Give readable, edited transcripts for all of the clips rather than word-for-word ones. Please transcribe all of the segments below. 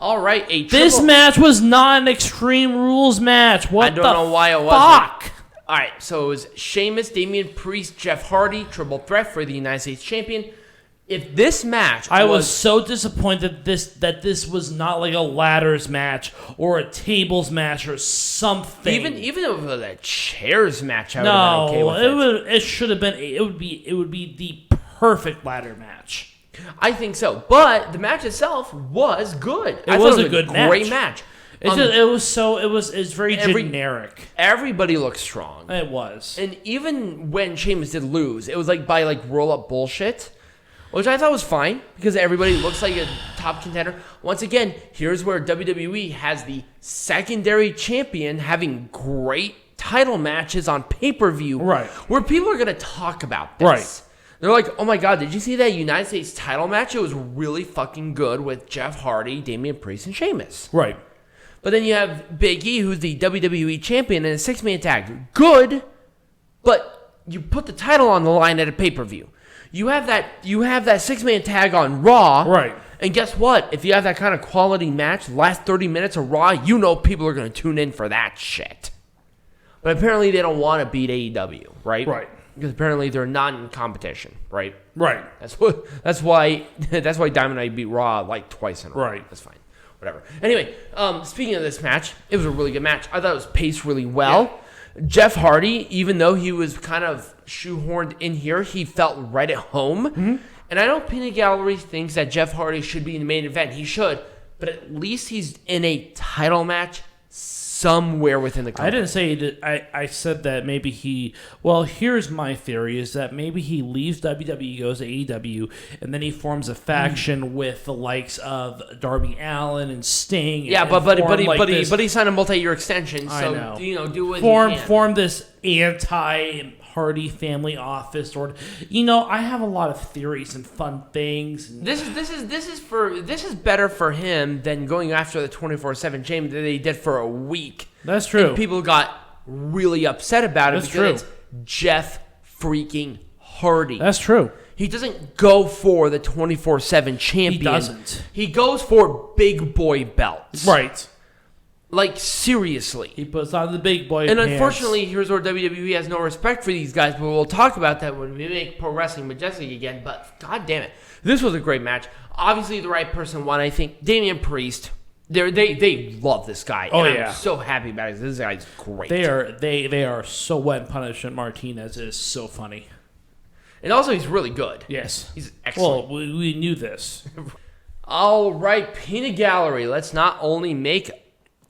All right, This match was not an Extreme Rules match. What I don't know why it wasn't. Fuck? All right, so it was Sheamus, Damian Priest, Jeff Hardy, triple threat for the United States champion. If this match I was so disappointed that this was not like a ladders match or a tables match or something. Even if it was a chairs match, I would have been okay with it. It should have been. It would be the perfect ladder match. I think so, but the match itself was good. It was a good match. Great match. It's very generic. Everybody looked strong. It was, and even when Sheamus did lose, it was by roll up bullshit. Which I thought was fine, because everybody looks like a top contender. Once again, here's where WWE has the secondary champion having great title matches on pay-per-view. Right. Where people are going to talk about this. Right. They're like, oh my god, did you see that United States title match? It was really fucking good with Jeff Hardy, Damian Priest, and Sheamus. Right. But then you have Big E, who's the WWE champion, in a six-man tag. Good, but you put the title on the line at a pay-per-view. You have that six-man tag on Raw. Right. And guess what? If you have that kind of quality match, last 30 minutes of Raw, you know people are going to tune in for that shit. But apparently they don't want to beat AEW, right? Right. Because apparently they're not in competition, right? Right. That's why Diamond and I beat Raw twice in a row. Right. That's fine. Whatever. Anyway, speaking of this match, it was a really good match. I thought it was paced really well. Yeah. Jeff Hardy, even though he was kind of shoehorned in here, he felt right at home. Mm-hmm. And I know Peanut Gallery thinks that Jeff Hardy should be in the main event. He should. But at least he's in a title match somewhere within the company. I didn't say he did. I said that maybe he... Well, here's my theory, is that maybe he leaves WWE, goes to AEW, and then he forms a faction with the likes of Darby Allin and Sting. Yeah, but he signed a multi-year extension, so, do what he can. Form this anti-Hardy family office, or... I have a lot of theories and fun things. And this is better for him than going after the 24/7 champion that they did for a week. That's true. And people got really upset about it. That's because it's Jeff freaking Hardy. That's true. He doesn't go for the 24/7 champion. He doesn't. He goes for big boy belts. Right. Seriously. He puts on the big boy And pants. unfortunately, here's where WWE has no respect for these guys, but we'll talk about that when we make Pro Wrestling Majestic again. But god damn it. This was a great match. Obviously, the right person won, I think. Damian Priest. They love this guy. Oh, and yeah. I'm so happy about it. This guy's great. They are so wet and punishment Martinez is so funny. And also, he's really good. Yes. He's excellent. Well, we knew this. All right, Peanut Gallery. Let's not only make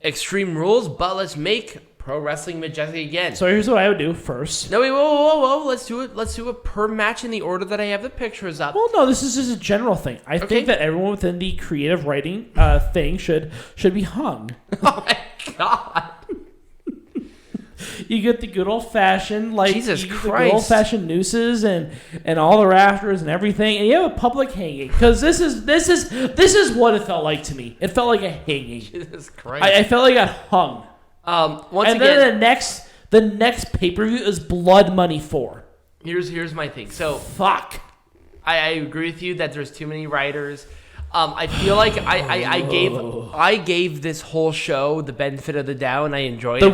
Extreme Rules, but let's make Pro Wrestling Majestic again. So here's what I would do first. No, wait, whoa. Let's do it per match in the order that I have the pictures up. Well, no, this is just a general thing. I think that everyone within the creative writing thing should be hung. Oh my god. You get the good old fashioned Jesus Christ. The good old fashioned nooses and all the rafters and everything, and you have a public hanging, because this is what it felt like to me. It felt like a hanging. Jesus Christ. I felt like I hung. Then the next pay-per-view is Blood Money 4. Here's my thing. So fuck. I agree with you that there's too many writers. I feel like I gave this whole show the benefit of the doubt, and I enjoyed it.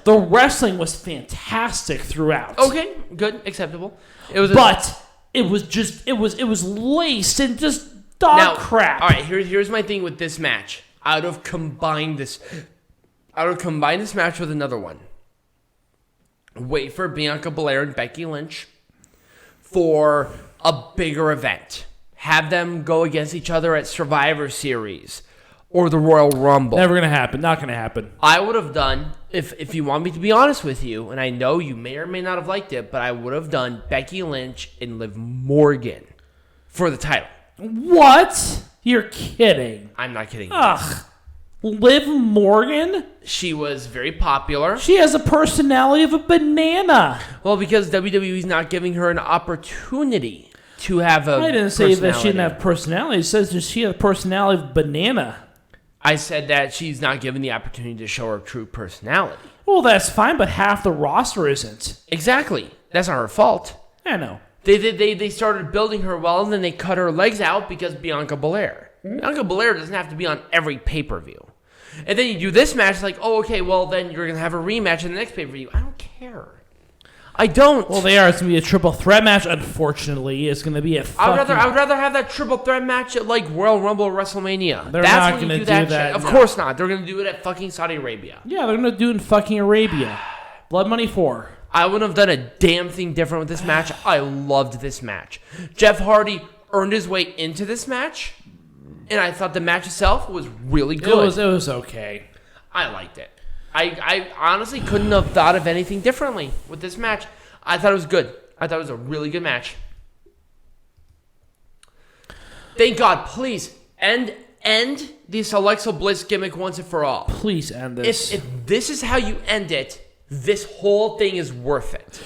The wrestling was fantastic throughout. Okay, good, acceptable. It was laced in just dog crap. All right, here's my thing with this match. I would have combined this match with another one. Wait for Bianca Belair and Becky Lynch for a bigger event. Have them go against each other at Survivor Series or the Royal Rumble. Never going to happen. Not going to happen. I would have done, if you want me to be honest with you, and I know you may or may not have liked it, but I would have done Becky Lynch and Liv Morgan for the title. What? You're kidding. I'm not kidding. Ugh. Liv Morgan? She was very popular. She has a personality of a banana. Well, because WWE's not giving her an opportunity to have a I didn't say that she didn't have personality. It says that she had a personality of banana. I said that she's not given the opportunity to show her true personality. Well, that's fine, but half the roster isn't. Exactly. That's not her fault. I know. They started building her well, and then they cut her legs out because Bianca Belair. Bianca Belair doesn't have to be on every pay-per-view. And then you do this match, like, oh, okay, well, then you're going to have a rematch in the next pay-per-view. I don't care. I don't. Well, they are. It's going to be a triple threat match, unfortunately. It's going to be a fucking... I would rather have that triple threat match at, like, Royal Rumble or WrestleMania. They're not going to do that. Shit. Of course not. They're going to do it at fucking Saudi Arabia. Yeah, they're going to do it in fucking Arabia. Blood Money 4. I wouldn't have done a damn thing different with this match. I loved this match. Jeff Hardy earned his way into this match, and I thought the match itself was really good. It was okay. I liked it. I honestly couldn't have thought of anything differently with this match. I thought it was good. I thought it was a really good match. Thank God. Please end this Alexa Bliss gimmick once and for all. Please end this. If this is how you end it, this whole thing is worth it.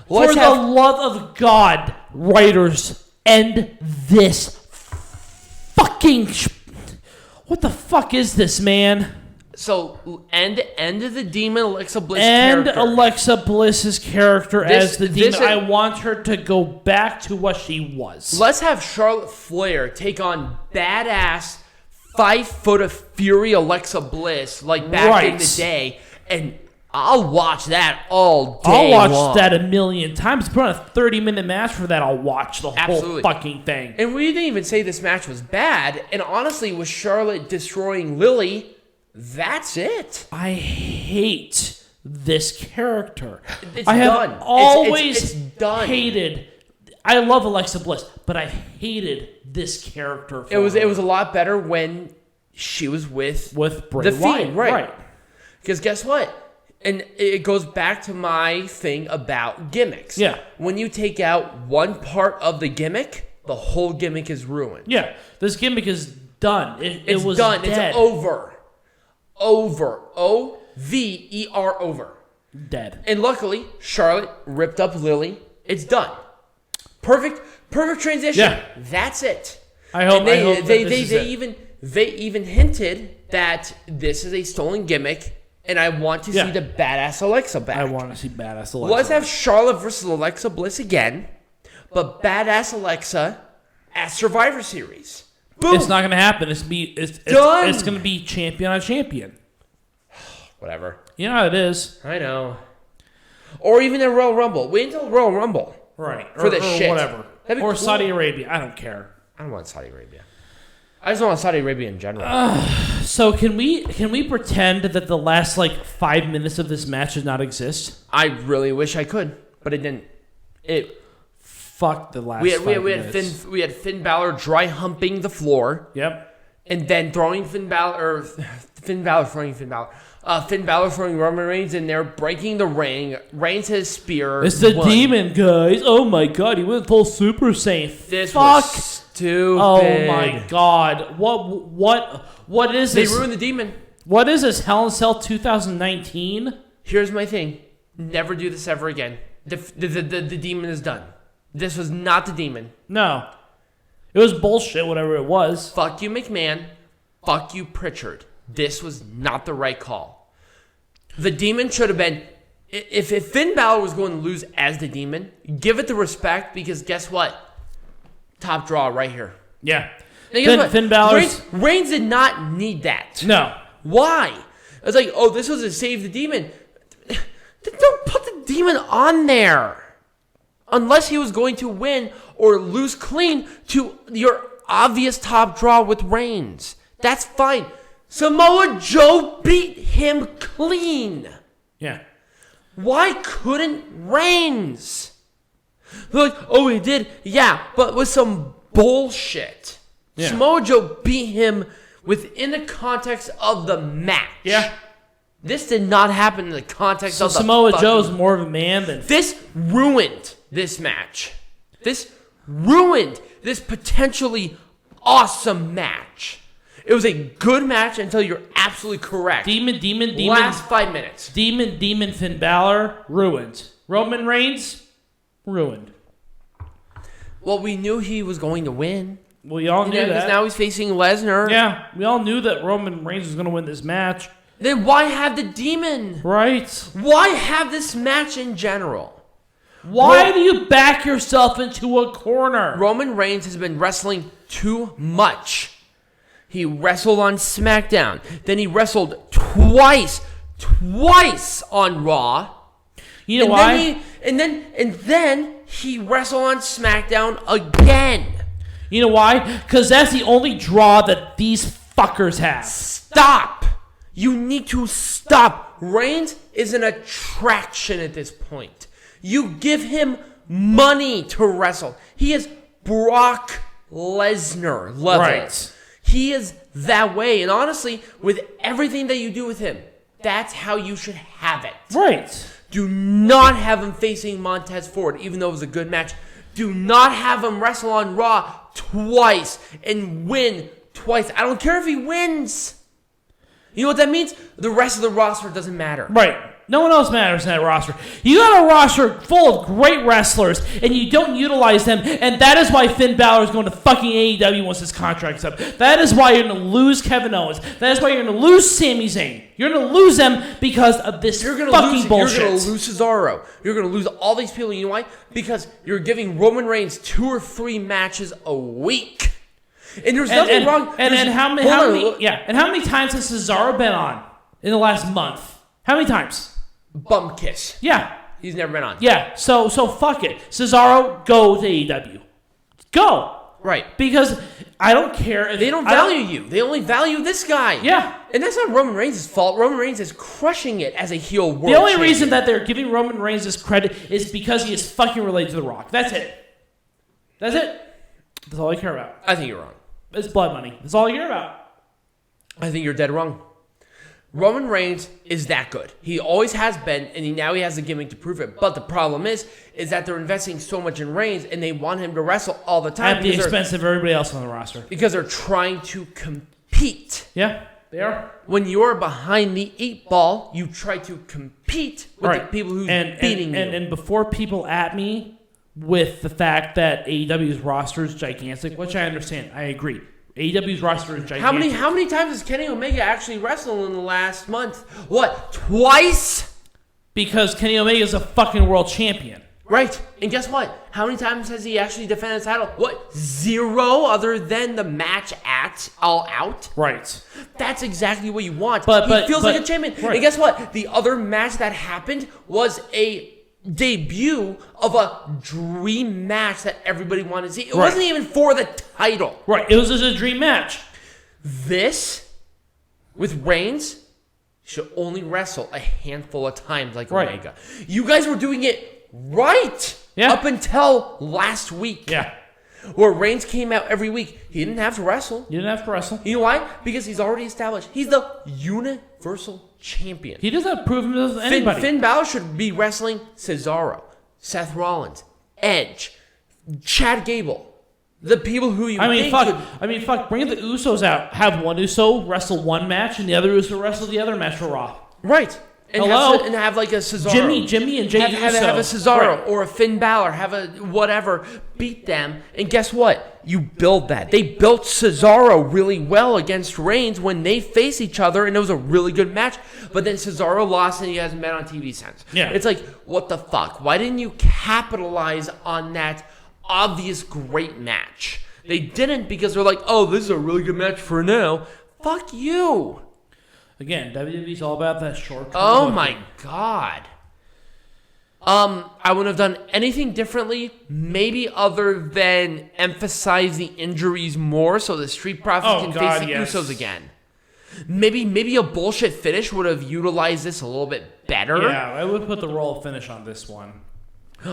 For the love of God, writers, end this fucking... What the fuck is this, man? So, end the demon Alexa Bliss and character. Alexa Bliss's character as the demon. I want her to go back to what she was. Let's have Charlotte Flair take on badass 5 foot of fury Alexa Bliss like back in the day, and I'll watch that all day I'll watch long. that a million times. Put on a 30-minute match for that. I'll watch the whole fucking thing. And we didn't even say this match was bad. And honestly, with Charlotte destroying Lily, that's it. I hate this character. It's I have done. always it's done. hated. I love Alexa Bliss, but I hated this character. It was a lot better when she was with Bray Wyatt, right? Because guess what? And it goes back to my thing about gimmicks. Yeah. When you take out one part of the gimmick, the whole gimmick is ruined. Yeah. This gimmick is done. It was done. Dead. It's over. Over. O-V-E-R over. Dead. And luckily, Charlotte ripped up Lily. It's done. Perfect transition. Yeah. That's it. I hope. And they even hinted that this is a stolen gimmick. And I want to see the badass Alexa back. I want to see badass Alexa. Let's have Charlotte versus Alexa Bliss again, but badass Alexa at Survivor Series. Boom. It's not going to happen. It's done. It's going to be champion on champion. Whatever. You know how it is. I know. Or even a Royal Rumble. Wait until Royal Rumble. Right. For this shit. Whatever. Or cool. Saudi Arabia. I don't care. I don't want Saudi Arabia. I just don't want Saudi Arabia in general. So can we pretend that the last 5 minutes of this match does not exist? I really wish I could, but it didn't. Fuck the last 5 minutes. We had Finn Balor dry humping the floor. Yep. And then throwing Finn Balor throwing Roman Reigns in there, breaking the ring. Reigns his spear. It's the demon, guys. Oh my god, he went full Super Saiyan. This was stupid. Oh my god. What is this? They ruined the demon. What is this? Hell in a Cell 2019? Here's my thing. Never do this ever again. The demon is done. This was not the demon. No. It was bullshit, whatever it was. Fuck you, McMahon. Fuck you, Pritchard. This was not the right call. The demon should have been... If Finn Balor was going to lose as the demon, give it the respect, because guess what? Top draw right here. Yeah. Finn Balor... Reigns did not need that. No. Why? It's like, oh, this was to save the demon. Don't put the demon on there. Unless he was going to win or lose clean to your obvious top draw with Reigns. That's fine. Samoa Joe beat him clean. Yeah. Why couldn't Reigns? They're like, oh, he did. Yeah, but with some bullshit. Yeah. Samoa Joe beat him within the context of the match. Yeah. This did not happen in the context of the Samoa Joe's more of a man than... This ruined this match. This ruined this potentially awesome match. It was a good match until you're absolutely correct. Demon. Last 5 minutes. Demon Finn Balor, ruined. Roman Reigns, ruined. Well, we knew he was going to win. We all knew that. Because now he's facing Lesnar. Yeah, we all knew that Roman Reigns was going to win this match. Then why have the demon? Right. Why have this match in general? Why do you back yourself into a corner? Roman Reigns has been wrestling too much He wrestled on SmackDown. Then he wrestled twice on Raw. You know why? And then he wrestled on SmackDown again. You know why? Because that's the only draw that these fuckers have. Stop. You need to stop. Reigns is an attraction at this point. You give him money to wrestle. He is Brock Lesnar level. Right. He is that way. And honestly, with everything that you do with him, that's how you should have it. Right. Do not have him facing Montez Ford, even though it was a good match. Do not have him wrestle on Raw twice and win twice. I don't care if he wins. You know what that means? The rest of the roster doesn't matter. Right. No one else matters in that roster. You got a roster full of great wrestlers, and you don't utilize them, and that is why Finn Balor is going to fucking AEW once his contract's up. That is why you're going to lose Kevin Owens. That is why you're going to lose Sami Zayn. You're going to lose them because of this fucking bullshit. You're going to lose Cesaro. You're going to lose all these people. You know why? Because you're giving Roman Reigns 2 or 3 matches a week. And there's nothing wrong. And how many times has Cesaro been on in the last month? How many times? Bum kiss. Yeah. He's never been on. Yeah. So fuck it. Cesaro, go to AEW. Go. Right. Because I don't care if they don't value you. They only value this guy. Yeah. And that's not Roman Reigns' fault. Roman Reigns is crushing it as a heel world The only champion. reason that they're giving Roman Reigns this credit is because he is fucking related to The Rock. That's it. That's it. That's all I care about. I think you're wrong. It's blood money. That's all I care about. I think you're dead wrong. Roman Reigns is that good. He always has been, and now he has a gimmick to prove it. But the problem is that they're investing so much in Reigns, and they want him to wrestle all the time. At the expense of everybody else on the roster. Because they're trying to compete. Yeah, they are. When you're behind the 8 ball, you try to compete with the people who's beating you. And before people at me with the fact that AEW's roster is gigantic, which I understand, I agree. AEW's roster is gigantic. How many times has Kenny Omega actually wrestled in the last month? What, twice? Because Kenny Omega is a fucking world champion. Right. And guess what? How many times has he actually defended his title? What, 0 other than the match at All Out? Right. That's exactly what you want. But he feels like a champion. Right. And guess what? The other match that happened was a debut of a dream match that everybody wanted to see. It wasn't even for the title. Right. It was just a dream match. This, with Reigns, should only wrestle a handful of times like Omega. You guys were doing it right up until last week. Yeah. Where Reigns came out every week. He didn't have to wrestle. You didn't have to wrestle. You know why? Because he's already established. He's the Universal Champion. He doesn't prove himself to anybody. Finn Balor should be wrestling Cesaro, Seth Rollins, Edge, Chad Gable. The people who you fuck. Bring the Usos out. Have one Uso wrestle one match and the other Uso wrestle the other match for Raw. Right. And have like a Cesaro. Jimmy and Jey Uso. Have a Cesaro or a Finn Balor. Have a whatever. Beat them. And guess what? You build that. They built Cesaro really well against Reigns when they face each other, and it was a really good match. But then Cesaro lost, and he hasn't been on TV since. Yeah. It's like, what the fuck? Why didn't you capitalize on that obvious great match? They didn't because they're like, oh, this is a really good match for now. Fuck you. Again, WWE's all about that short-term. Oh my God. I wouldn't have done anything differently, maybe other than emphasize the injuries more so the Street Profits can face the Usos again. Maybe a bullshit finish would have utilized this a little bit better. Yeah, I would put the roll finish on this one.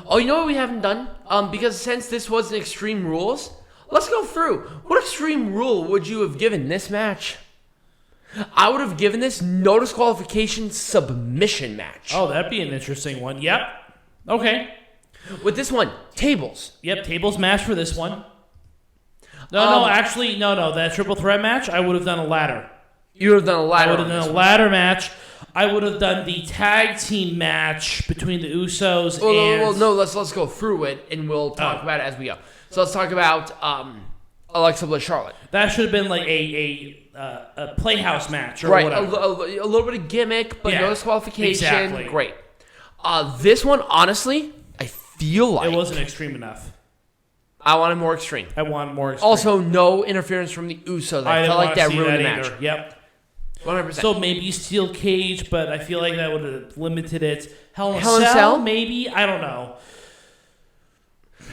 Oh, you know what we haven't done? Because since this was an Extreme Rules, let's go through. What Extreme Rule would you have given this match? I would have given this no disqualification submission match. Oh, that'd be an interesting one. Yep. Okay. With this one, tables. Yep, tables match for this one. No. That triple threat match, I would have done a ladder. You would have done a ladder. I would have done a ladder match. I would have done the tag team match between the Usos and... Well, no, let's go through it, and we'll talk about it as we go. So let's talk about Alexa Bliss Charlotte. That should have been like a Playhouse match or whatever. A little bit of gimmick, but no disqualification. Exactly. Great. This one, honestly, I feel like... It wasn't extreme enough. I wanted more extreme. I want more extreme. Also, no interference from the Usos. I felt like that ruined the match. Yep. 100%. So maybe steel cage, but I feel like that would have limited it. Hell in a Cell, Cell, maybe? I don't know.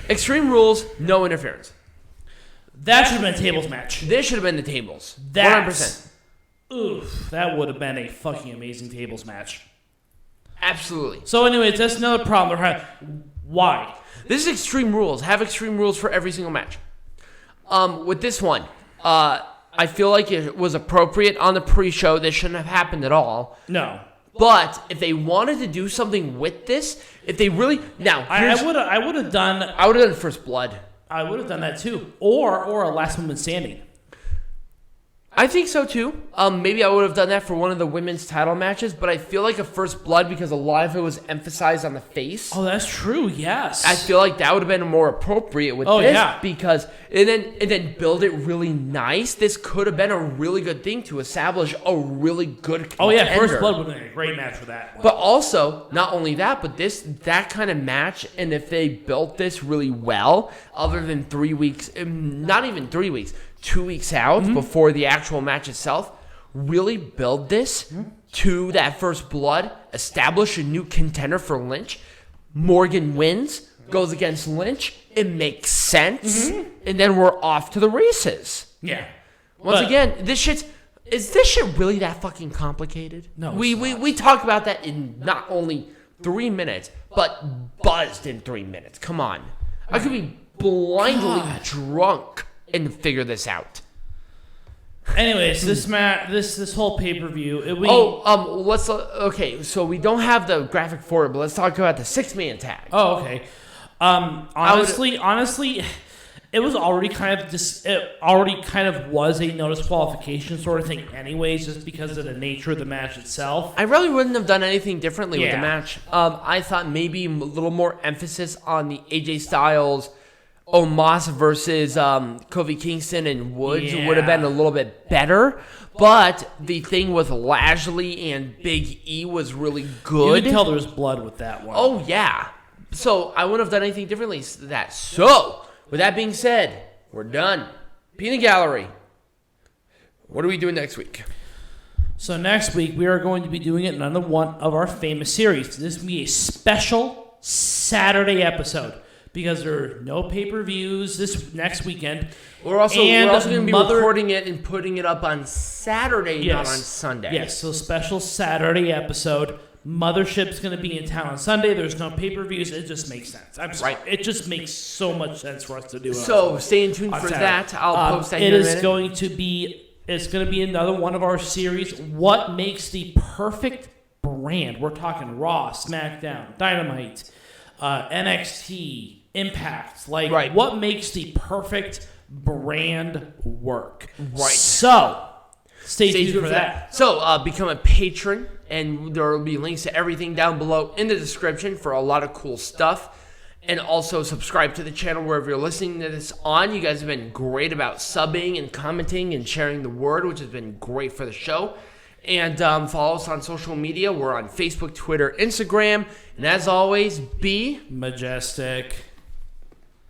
Extreme Rules, no interference. That should have been a tables match. This should have been the tables. 100%. Oof, that would have been a fucking amazing tables match. Absolutely. So anyways, that's another problem. Why? This is Extreme Rules. Have Extreme Rules for every single match. With this one, I feel like it was appropriate on the pre-show. This shouldn't have happened at all. No. But if they wanted to do something with this, if they really I would have done First Blood. I would have done that too, or a last woman standing. I think so too. Maybe I would have done that for one of the women's title matches, but I feel like a First Blood because a lot of it was emphasized on the face. Oh, that's true. Yes. I feel like that would have been more appropriate with this because and then build it really nice. This could have been a really good thing to establish a really good contender. Oh yeah, First Blood would have been a great match for that one. But also, not only that, but that kind of match, and if they built this really well, other than 3 weeks, not even 3 weeks, 2 weeks out before the actual match itself, really build this to that First Blood, establish a new contender for Lynch. Morgan wins, goes against Lynch. It makes sense, and then we're off to the races. Yeah. Once again, is this shit really that fucking complicated? No, we talked about that in not only 3 minutes, but buzzed in 3 minutes. Come on, I could be blindly drunk and figure this out. Anyways, this whole pay-per-view. Okay, so we don't have the graphic for it, but let's talk about the 6-man tag. Oh, okay. Honestly, it was already kind of was a no disqualification sort of thing anyways, just because of the nature of the match itself. I really wouldn't have done anything differently with the match. I thought maybe a little more emphasis on the AJ Styles Omos versus Kofi Kingston and Woods would have been a little bit better. But the thing with Lashley and Big E was really good. You could tell there was blood with that one. Oh, yeah. So I wouldn't have done anything differently to that. So, with that being said, we're done. Peanut Gallery. What are we doing next week? So next week, we are going to be doing another one of our famous series. This will be a special Saturday episode, because there are no pay-per-views this next weekend. We're also going to be recording it and putting it up on Saturday, not on Sunday. Yes, so special Saturday episode. Mothership's going to be in town on Sunday. There's no pay-per-views. It just makes sense. I'm sorry. It just makes so much sense for us to do it. So stay tuned for that. I'll post that here in a minute. It's going to be another one of our series. What makes the perfect brand? We're talking Raw, SmackDown, Dynamite, NXT, Impact. What makes the perfect brand work? Right. So, stay tuned for that. So, become a patron, and there will be links to everything down below in the description for a lot of cool stuff. And also subscribe to the channel wherever you're listening to this on. You guys have been great about subbing and commenting and sharing the word, which has been great for the show. And follow us on social media. We're on Facebook, Twitter, Instagram. And as always, be majestic.